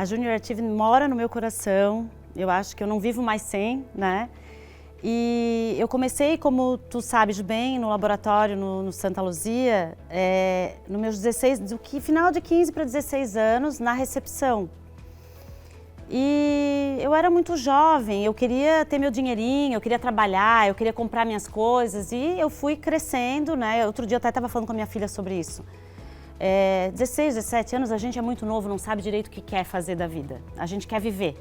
Junior Achievement mora no meu coração, eu acho que eu não vivo mais sem, né? E eu comecei, como tu sabes bem, no laboratório no Santa Luzia, nos meus 16, final de 15 para 16 anos, na recepção. E eu era muito jovem, eu queria ter meu dinheirinho, eu queria trabalhar, eu queria comprar minhas coisas e eu fui crescendo, né? Outro dia eu até estava falando com a minha filha sobre isso. 16, 17 anos, a gente é muito novo, não sabe direito o que quer fazer da vida. A gente quer viver.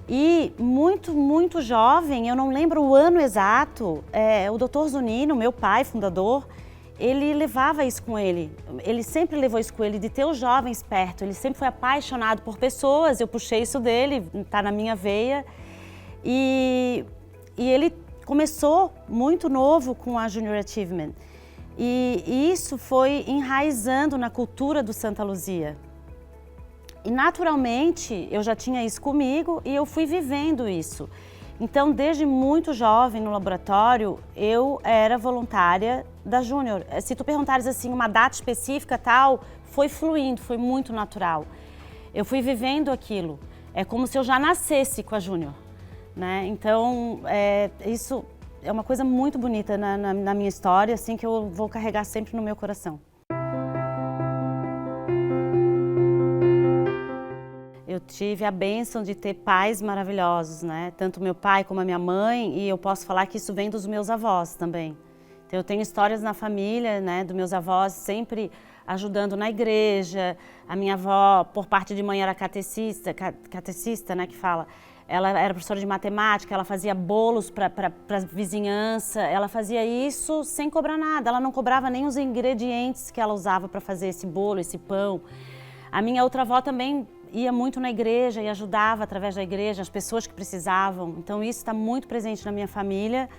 E muito jovem, eu não lembro o ano exato, o Dr. Zunino, meu pai, fundador, ele levava isso com ele. Ele sempre levou isso com ele, de ter os jovens perto. Ele sempre foi apaixonado por pessoas, eu puxei isso dele, está na minha veia. E ele começou muito novo com a Junior Achievement. E isso foi enraizando na cultura do Santa Luzia. E naturalmente eu já tinha isso comigo e eu fui vivendo isso. Então, desde muito jovem no laboratório, eu era voluntária da Júnior. Se tu perguntares assim, uma data específica tal, foi fluindo, foi muito natural. Eu fui vivendo aquilo. É como se eu já nascesse com a Júnior, né? Então, isso é uma coisa muito bonita na minha história, assim, que eu vou carregar sempre no meu coração. Eu tive a bênção de ter pais maravilhosos, né? Tanto meu pai como a minha mãe, e eu posso falar que isso vem dos meus avós também. Então, eu tenho histórias na família, né, dos meus avós sempre ajudando na igreja. A minha avó, por parte de mãe, era catecista, né, que fala. Ela era professora de matemática, ela fazia bolos para a vizinhança, ela fazia isso sem cobrar nada, ela não cobrava nem os ingredientes que ela usava para fazer esse bolo, esse pão. A minha outra avó também ia muito na igreja e ajudava através da igreja as pessoas que precisavam. Então isso está muito presente na minha família.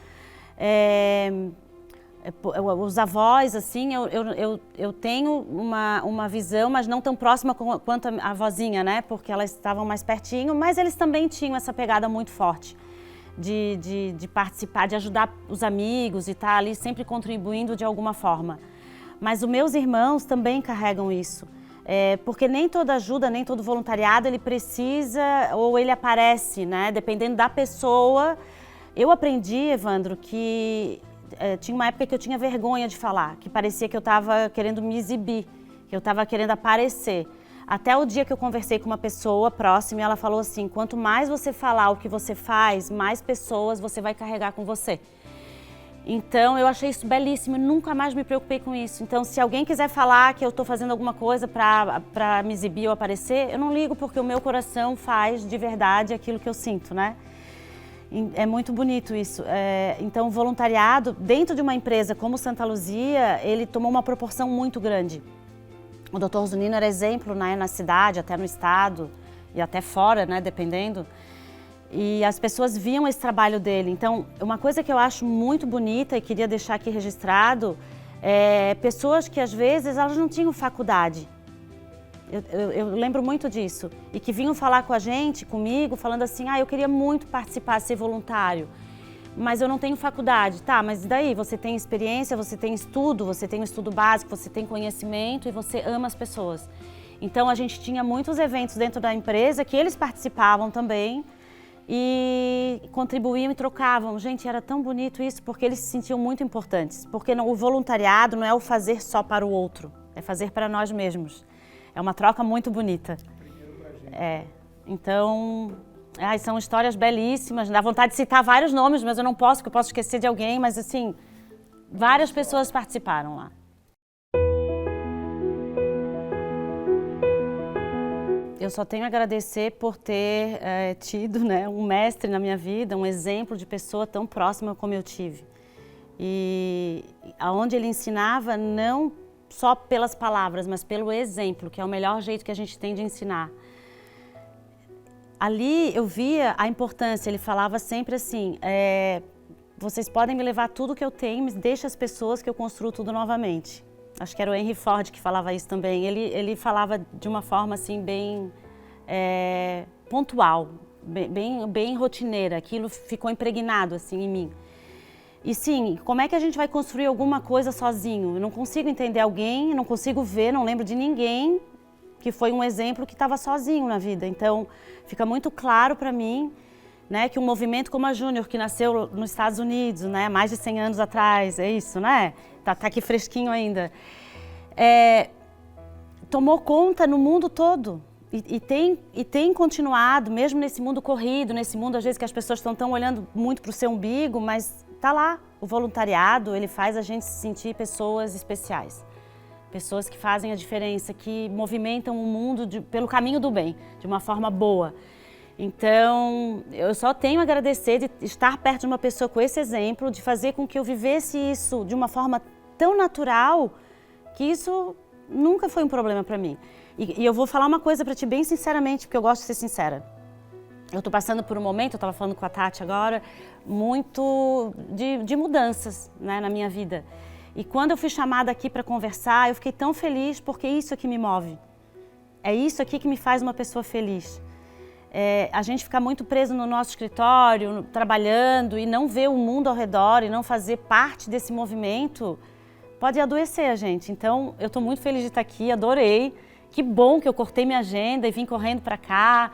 Os avós, assim, eu tenho uma visão, mas não tão próxima quanto a avózinha, né? Porque elas estavam mais pertinho, mas eles também tinham essa pegada muito forte de participar, de ajudar os amigos e estar ali sempre contribuindo de alguma forma. Mas os meus irmãos também carregam isso. Porque nem toda ajuda, nem todo voluntariado ele precisa ou ele aparece, né? Dependendo da pessoa. Eu aprendi, Evandro, que tinha uma época que eu tinha vergonha de falar, que parecia que eu estava querendo me exibir, que eu estava querendo aparecer. Até o dia que eu conversei com uma pessoa próxima e ela falou assim, quanto mais você falar o que você faz, mais pessoas você vai carregar com você. Então, eu achei isso belíssimo e nunca mais me preocupei com isso. Então, se alguém quiser falar que eu estou fazendo alguma coisa para me exibir ou aparecer, eu não ligo porque o meu coração faz de verdade aquilo que eu sinto, né? É muito bonito isso. Então, o voluntariado dentro de uma empresa como Santa Luzia, ele tomou uma proporção muito grande. O Dr. Zunino era exemplo, né, na cidade, até no estado e até fora, né, dependendo. E as pessoas viam esse trabalho dele. Então, uma coisa que eu acho muito bonita e queria deixar aqui registrado pessoas que às vezes elas não tinham faculdade. Eu lembro muito disso. E que vinham falar com a gente, comigo, falando assim, eu queria muito participar, ser voluntário, mas eu não tenho faculdade. Tá, mas e daí? Você tem experiência, você tem um estudo básico, você tem conhecimento e você ama as pessoas. Então, a gente tinha muitos eventos dentro da empresa que eles participavam também, e contribuíam e trocavam. Gente, era tão bonito isso porque eles se sentiam muito importantes. Porque o voluntariado não é o fazer só para o outro, é fazer para nós mesmos. É uma troca muito bonita. Então, são histórias belíssimas. Dá vontade de citar vários nomes, mas eu não posso, porque eu posso esquecer de alguém. Mas assim, várias pessoas participaram lá. Eu só tenho a agradecer por ter tido, né, um mestre na minha vida, um exemplo de pessoa tão próxima como eu tive. E aonde ele ensinava não só pelas palavras, mas pelo exemplo, que é o melhor jeito que a gente tem de ensinar. Ali eu via a importância, ele falava sempre assim, vocês podem me levar tudo que eu tenho, mas deixa as pessoas que eu construo tudo novamente. Acho que era o Henry Ford que falava isso também. Ele falava de uma forma assim bem pontual, bem rotineira. Aquilo ficou impregnado assim em mim. E sim, como é que a gente vai construir alguma coisa sozinho? Eu não consigo entender alguém, não consigo ver, não lembro de ninguém que foi um exemplo que estava sozinho na vida. Então, fica muito claro para mim, né, que um movimento como a Júnior, que nasceu nos Estados Unidos, né, mais de 100 anos atrás, é isso, né? Tá aqui fresquinho ainda. Tomou conta no mundo todo e tem continuado, mesmo nesse mundo corrido, nesse mundo às vezes que as pessoas estão olhando muito para o seu umbigo, mas tá lá. O voluntariado, ele faz a gente se sentir pessoas especiais. Pessoas que fazem a diferença, que movimentam o mundo pelo caminho do bem, de uma forma boa. Então, eu só tenho a agradecer de estar perto de uma pessoa com esse exemplo, de fazer com que eu vivesse isso de uma forma tão natural, que isso nunca foi um problema para mim. E eu vou falar uma coisa para ti bem sinceramente, porque eu gosto de ser sincera. Eu estou passando por um momento, eu estava falando com a Tati agora, muito de mudanças, né, na minha vida. E quando eu fui chamada aqui para conversar, eu fiquei tão feliz porque é isso aqui me move. É isso aqui que me faz uma pessoa feliz. A gente ficar muito preso no nosso escritório, trabalhando e não ver o mundo ao redor e não fazer parte desse movimento, pode adoecer a gente. Então, eu estou muito feliz de estar aqui, adorei. Que bom que eu cortei minha agenda e vim correndo para cá.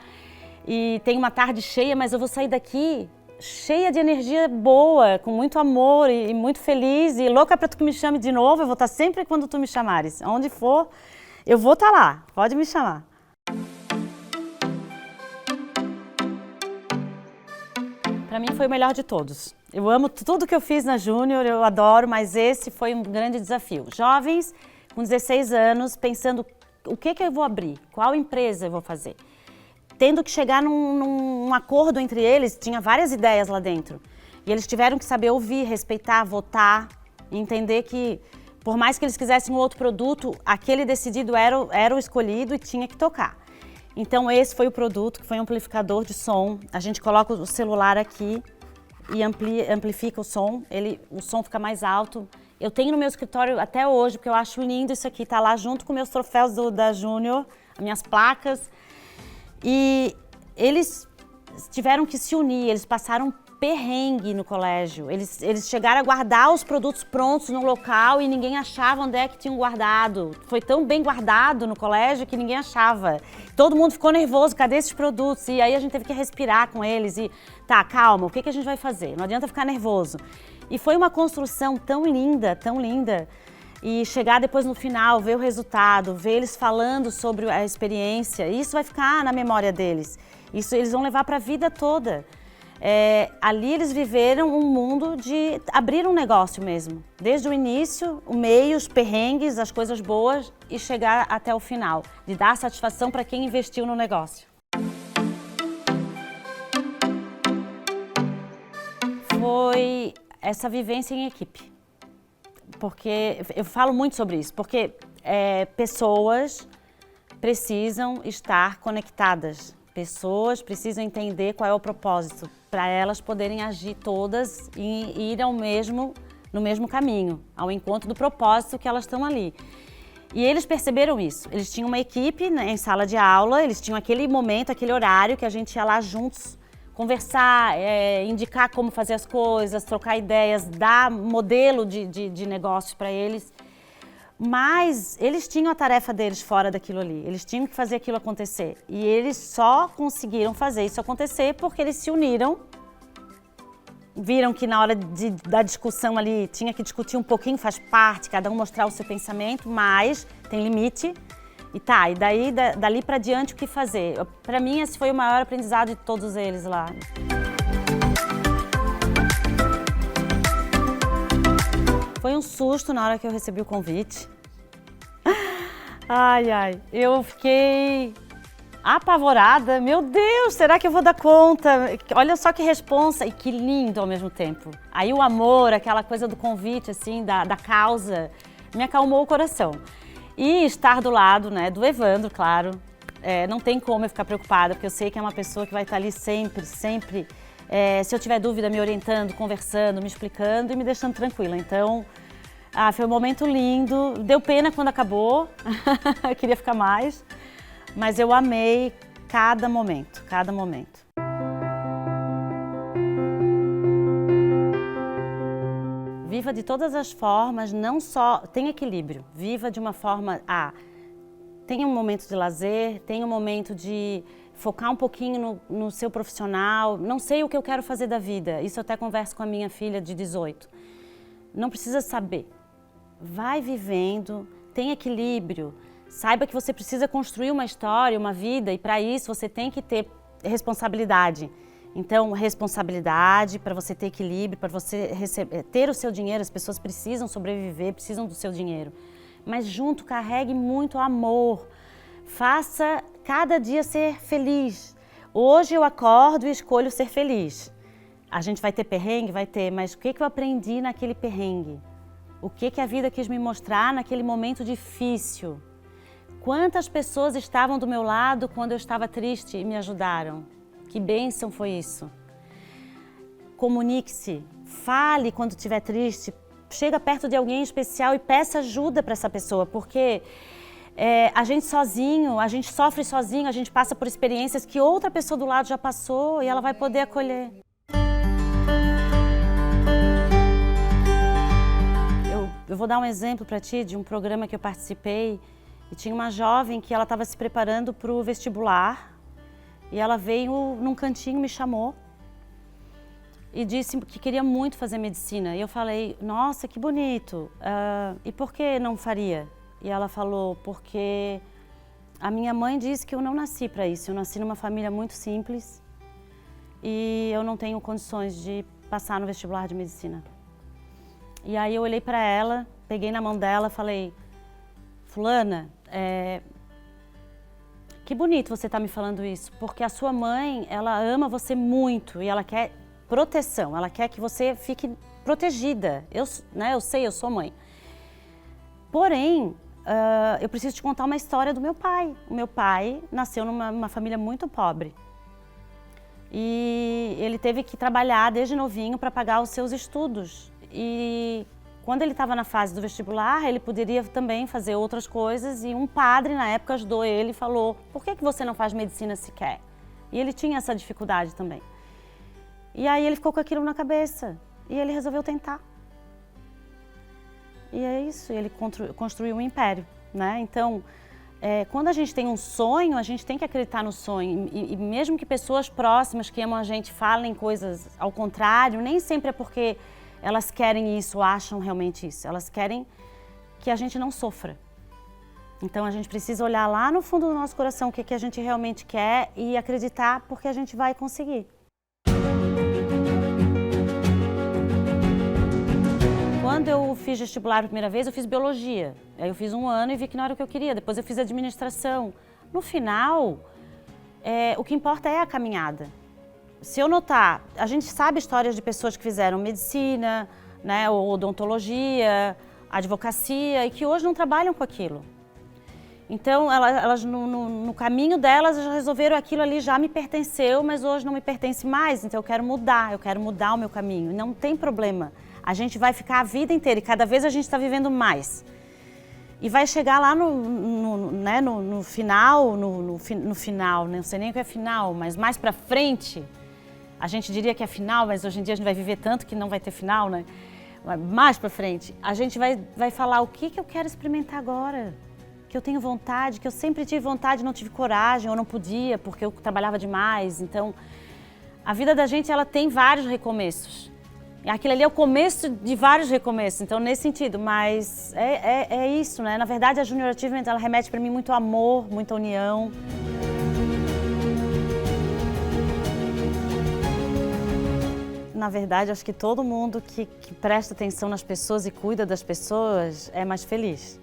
E tem uma tarde cheia, mas eu vou sair daqui cheia de energia boa, com muito amor e muito feliz e louca para tu que me chame de novo. Eu vou estar sempre quando tu me chamares. Onde for, eu vou estar lá. Pode me chamar. Para mim foi o melhor de todos. Eu amo tudo que eu fiz na Júnior, eu adoro, mas esse foi um grande desafio. Jovens com 16 anos pensando o que eu vou abrir, qual empresa eu vou fazer. Tendo que chegar num acordo entre eles, tinha várias ideias lá dentro. E eles tiveram que saber ouvir, respeitar, votar, e entender que, por mais que eles quisessem um outro produto, aquele decidido era o escolhido e tinha que tocar. Então esse foi o produto, que foi um amplificador de som. A gente coloca o celular aqui e amplifica o som, o som fica mais alto. Eu tenho no meu escritório até hoje, porque eu acho lindo isso aqui, tá lá junto com meus troféus da Júnior, as minhas placas. E eles tiveram que se unir, eles passaram perrengue no colégio. Eles chegaram a guardar os produtos prontos no local e ninguém achava onde é que tinham guardado. Foi tão bem guardado no colégio que ninguém achava. Todo mundo ficou nervoso, cadê esses produtos? E aí a gente teve que respirar com eles e, tá, calma, o que a gente vai fazer? Não adianta ficar nervoso. E foi uma construção tão linda, tão linda. E chegar depois no final, ver o resultado, ver eles falando sobre a experiência, isso vai ficar na memória deles. Isso eles vão levar para a vida toda. Ali eles viveram um mundo de abrir um negócio mesmo. Desde o início, o meio, os perrengues, as coisas boas e chegar até o final. De dar satisfação para quem investiu no negócio. Foi essa vivência em equipe. Porque eu falo muito sobre isso, porque pessoas precisam estar conectadas, pessoas precisam entender qual é o propósito, para elas poderem agir todas e ir no mesmo caminho, ao encontro do propósito que elas estão ali. E eles perceberam isso, eles tinham uma equipe, né, em sala de aula, eles tinham aquele momento, aquele horário que a gente ia lá juntos, conversar, indicar como fazer as coisas, trocar ideias, dar modelo de negócio para eles. Mas eles tinham a tarefa deles fora daquilo ali, eles tinham que fazer aquilo acontecer. E eles só conseguiram fazer isso acontecer porque eles se uniram, viram que na hora da discussão ali tinha que discutir um pouquinho, faz parte, cada um mostrar o seu pensamento, mas tem limite. E daí, dali para diante, o que fazer? Para mim, esse foi o maior aprendizado de todos eles lá. Foi um susto na hora que eu recebi o convite. Eu fiquei apavorada. Meu Deus, será que eu vou dar conta? Olha só que responsa e que lindo ao mesmo tempo. Aí o amor, aquela coisa do convite, assim, da causa, me acalmou o coração. E estar do lado, né, do Evandro, claro, não tem como eu ficar preocupada, porque eu sei que é uma pessoa que vai estar ali sempre, sempre, se eu tiver dúvida, me orientando, conversando, me explicando e me deixando tranquila. Então, foi um momento lindo, deu pena quando acabou, eu queria ficar mais, mas eu amei cada momento, cada momento. Viva de todas as formas, não só, tem equilíbrio, viva de uma forma, tenha um momento de lazer, tenha um momento de focar um pouquinho no seu profissional. Não sei o que eu quero fazer da vida. Isso eu até converso com a minha filha de 18. Não precisa saber. Vai vivendo, tem equilíbrio. Saiba que você precisa construir uma história, uma vida, e para isso você tem que ter responsabilidade. Então, responsabilidade para você ter equilíbrio, para você ter o seu dinheiro. As pessoas precisam sobreviver, precisam do seu dinheiro. Mas junto, carregue muito amor. Faça cada dia ser feliz. Hoje eu acordo e escolho ser feliz. A gente vai ter perrengue? Vai ter, mas o que eu aprendi naquele perrengue? O que a vida quis me mostrar naquele momento difícil? Quantas pessoas estavam do meu lado quando eu estava triste e me ajudaram? Que bênção foi isso. Comunique-se, fale quando estiver triste, chega perto de alguém especial e peça ajuda para essa pessoa, porque a gente sozinho, a gente sofre sozinho, a gente passa por experiências que outra pessoa do lado já passou e ela vai poder acolher. Eu vou dar um exemplo para ti de um programa que eu participei e tinha uma jovem que ela estava se preparando para o vestibular. E ela veio num cantinho, me chamou e disse que queria muito fazer medicina. E eu falei, nossa, que bonito, e por que não faria? E ela falou, porque a minha mãe disse que eu não nasci para isso. Eu nasci numa família muito simples e eu não tenho condições de passar no vestibular de medicina. E aí eu olhei para ela, peguei na mão dela e falei, fulana, que bonito você estar me falando isso, porque a sua mãe, ela ama você muito e ela quer proteção, ela quer que você fique protegida. Eu sei, eu sou mãe. Porém, eu preciso te contar uma história do meu pai. O meu pai nasceu numa família muito pobre e ele teve que trabalhar desde novinho para pagar os seus estudos. E quando ele estava na fase do vestibular, ele poderia também fazer outras coisas e um padre na época ajudou ele e falou, por que você não faz medicina sequer? E ele tinha essa dificuldade também. E aí ele ficou com aquilo na cabeça e ele resolveu tentar. E é isso, ele construiu um império, né? Então, quando a gente tem um sonho, a gente tem que acreditar no sonho. E mesmo que pessoas próximas que amam a gente falem coisas ao contrário, nem sempre é porque elas querem isso, acham realmente isso. Elas querem que a gente não sofra. Então a gente precisa olhar lá no fundo do nosso coração o que a gente realmente quer e acreditar porque a gente vai conseguir. Quando eu fiz vestibular a primeira vez, eu fiz biologia. Aí eu fiz 1 ano e vi que não era o que eu queria. Depois eu fiz administração. No final, o que importa é a caminhada. Se eu notar, a gente sabe histórias de pessoas que fizeram medicina, né, odontologia, advocacia e que hoje não trabalham com aquilo. Então, elas no caminho delas já resolveram aquilo ali, já me pertenceu, mas hoje não me pertence mais, então eu quero mudar o meu caminho. Não tem problema, a gente vai ficar a vida inteira e cada vez a gente está vivendo mais. E vai chegar lá no final, não sei nem o que é final, mas mais pra frente, a gente diria que é final, mas hoje em dia a gente vai viver tanto que não vai ter final, né? Mais pra frente, a gente vai falar o que eu quero experimentar agora, que eu tenho vontade, que eu sempre tive vontade, não tive coragem ou não podia porque eu trabalhava demais. Então, a vida da gente, ela tem vários recomeços. E aquilo ali é o começo de vários recomeços, então nesse sentido, mas é isso, né? Na verdade, a Junior Achievement, ela remete para mim muito amor, muita união. Na verdade, acho que todo mundo que presta atenção nas pessoas e cuida das pessoas é mais feliz.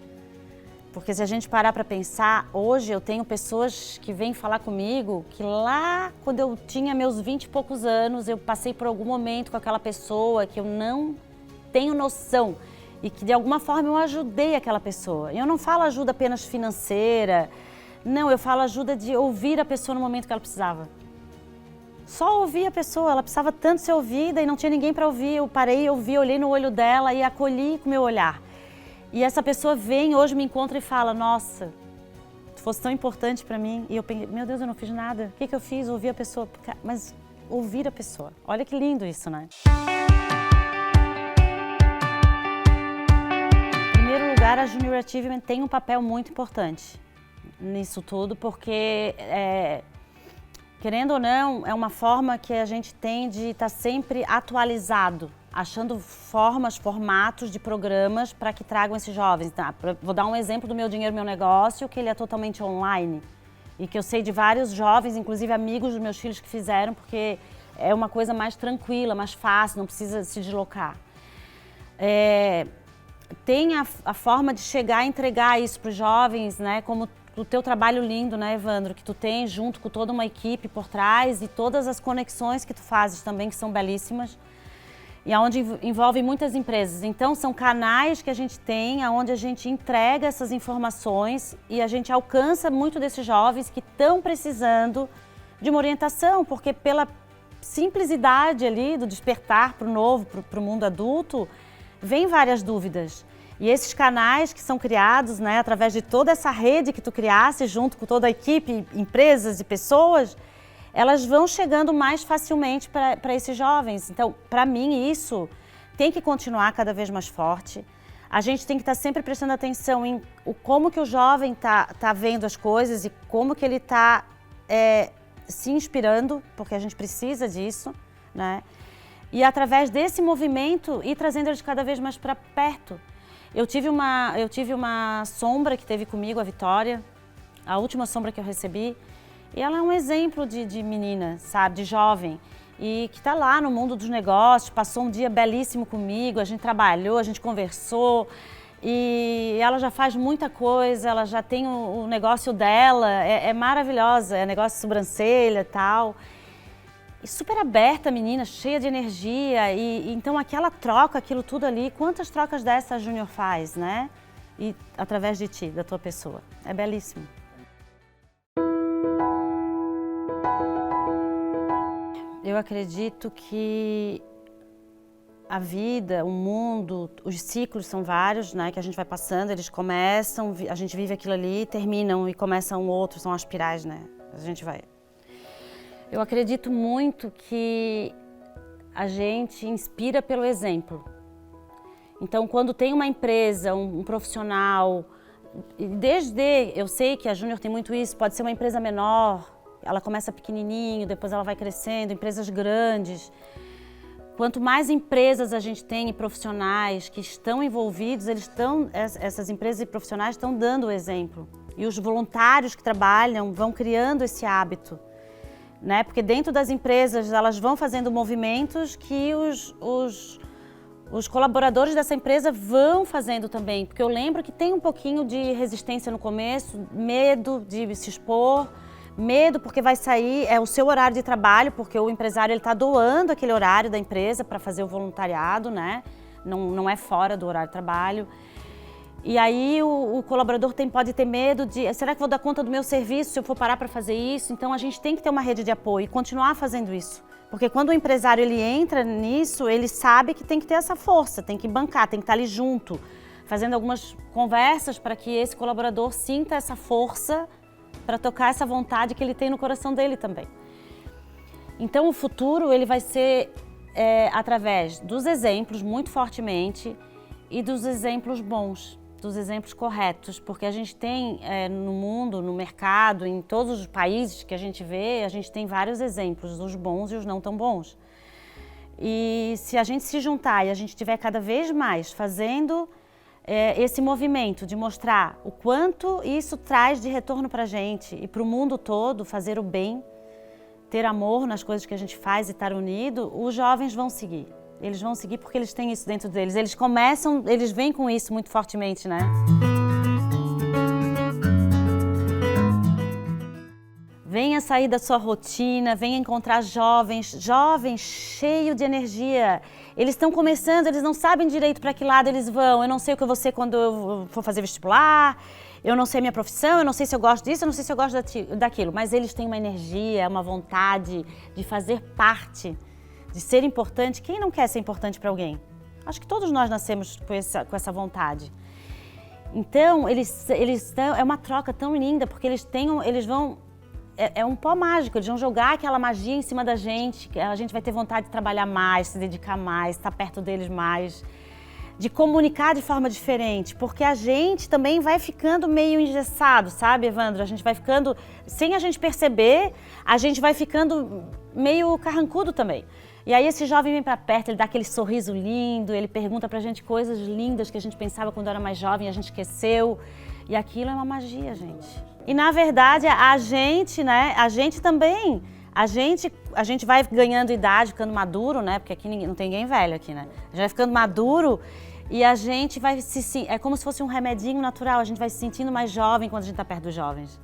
Porque se a gente parar para pensar, hoje eu tenho pessoas que vêm falar comigo que lá quando eu tinha meus 20 e poucos anos, eu passei por algum momento com aquela pessoa que eu não tenho noção e que de alguma forma eu ajudei aquela pessoa. E eu não falo ajuda apenas financeira, não, eu falo ajuda de ouvir a pessoa no momento que ela precisava. Só ouvir a pessoa, ela precisava tanto ser ouvida e não tinha ninguém para ouvir. Eu parei, ouvi, olhei no olho dela e acolhi com o meu olhar. E essa pessoa vem, hoje me encontra e fala, nossa, tu fosse tão importante para mim. E eu pensei, meu Deus, eu não fiz nada. O que eu fiz? Ouvi a pessoa. Mas ouvir a pessoa. Olha que lindo isso, né? Em primeiro lugar, a Junior Achievement tem um papel muito importante. nisso tudo, porque, querendo ou não, é uma forma que a gente tem de estar sempre atualizado, achando formatos de programas para que tragam esses jovens. Tá? Vou dar um exemplo do Meu Dinheiro, Meu Negócio, que ele é totalmente online e que eu sei de vários jovens, inclusive amigos dos meus filhos que fizeram, porque é uma coisa mais tranquila, mais fácil, não precisa se deslocar. Tem a forma de chegar e entregar isso para os jovens, né? Como o teu trabalho lindo, né, Evandro, que tu tem junto com toda uma equipe por trás e todas as conexões que tu fazes também, que são belíssimas, e aonde envolve muitas empresas. Então, são canais que a gente tem, aonde a gente entrega essas informações e a gente alcança muito desses jovens que estão precisando de uma orientação, porque pela simplicidade ali do despertar para o novo, para o mundo adulto, vem várias dúvidas. E esses canais que são criados, né, através de toda essa rede que tu criasse, junto com toda a equipe, empresas e pessoas, elas vão chegando mais facilmente para esses jovens. Então, para mim, isso tem que continuar cada vez mais forte. A gente tem que estar sempre prestando atenção em como que o jovem tá vendo as coisas e como que ele está se inspirando, porque a gente precisa disso, né? E através desse movimento ir trazendo eles cada vez mais para perto. Eu tive uma sombra que teve comigo, a Vitória, a última sombra que eu recebi, e ela é um exemplo de menina, sabe, de jovem, e que está lá no mundo dos negócios, passou um dia belíssimo comigo, a gente trabalhou, a gente conversou, e ela já faz muita coisa, ela já tem o negócio dela, é maravilhosa, é negócio de sobrancelha e tal. E super aberta a menina, cheia de energia, e então aquela troca, aquilo tudo ali, quantas trocas dessa a Júnior faz, né? E através de ti, da tua pessoa. É belíssimo. Eu acredito que a vida, o mundo, os ciclos são vários, né? Que a gente vai passando, eles começam, a gente vive aquilo ali, terminam e começam outro, são as espirais, né? A gente vai... Eu acredito muito que a gente inspira pelo exemplo. Então, quando tem uma empresa, um profissional, eu sei que a Júnior tem muito isso, pode ser uma empresa menor, ela começa pequenininho, depois ela vai crescendo, empresas grandes. Quanto mais empresas a gente tem e profissionais que estão envolvidos, essas empresas e profissionais estão dando o exemplo. E os voluntários que trabalham vão criando esse hábito. Né? Porque dentro das empresas elas vão fazendo movimentos que os colaboradores dessa empresa vão fazendo também. Porque eu lembro que tem um pouquinho de resistência no começo, medo de se expor, medo porque vai sair, é o seu horário de trabalho, porque o empresário está doando aquele horário da empresa para fazer o voluntariado, né? Não é fora do horário de trabalho. E aí o colaborador pode ter medo de, será que vou dar conta do meu serviço se eu for parar para fazer isso? Então a gente tem que ter uma rede de apoio e continuar fazendo isso. Porque quando o empresário ele entra nisso, ele sabe que tem que ter essa força, tem que bancar, tem que estar ali junto, fazendo algumas conversas para que esse colaborador sinta essa força para tocar essa vontade que ele tem no coração dele também. Então o futuro ele vai ser através dos exemplos, muito fortemente, e dos exemplos bons. Dos exemplos corretos, porque a gente tem no mundo, no mercado, em todos os países que a gente vê, a gente tem vários exemplos, os bons e os não tão bons. E se a gente se juntar e a gente estiver cada vez mais fazendo esse movimento de mostrar o quanto isso traz de retorno para a gente e para o mundo todo, fazer o bem, ter amor nas coisas que a gente faz e estar unido, os jovens vão seguir. Eles vão seguir porque eles têm isso dentro deles. Eles vêm com isso muito fortemente, né? Venha sair da sua rotina, venha encontrar jovens cheios de energia. Eles estão começando, eles não sabem direito para que lado eles vão. Eu não sei o que eu vou ser quando eu for fazer vestibular, eu não sei a minha profissão, eu não sei se eu gosto disso, eu não sei se eu gosto daquilo. Mas eles têm uma energia, uma vontade de fazer parte, de ser importante. Quem não quer ser importante para alguém? Acho que todos nós nascemos com essa vontade. Então, é uma troca tão linda, porque eles vão... É um pó mágico, eles vão jogar aquela magia em cima da gente, que a gente vai ter vontade de trabalhar mais, se dedicar mais, estar perto deles mais. de comunicar de forma diferente, porque a gente também vai ficando meio engessado, sabe, Evandro? A gente vai ficando, sem a gente perceber, a gente vai ficando meio carrancudo também. E aí esse jovem vem para perto, ele dá aquele sorriso lindo, ele pergunta pra gente coisas lindas que a gente pensava quando era mais jovem e a gente esqueceu. E aquilo é uma magia, gente. E na verdade a gente, né, a gente também, a gente vai ganhando idade, ficando maduro, né, porque aqui não tem ninguém velho aqui, né. A gente vai ficando maduro e a gente vai é como se fosse um remedinho natural, a gente vai se sentindo mais jovem quando a gente tá perto dos jovens.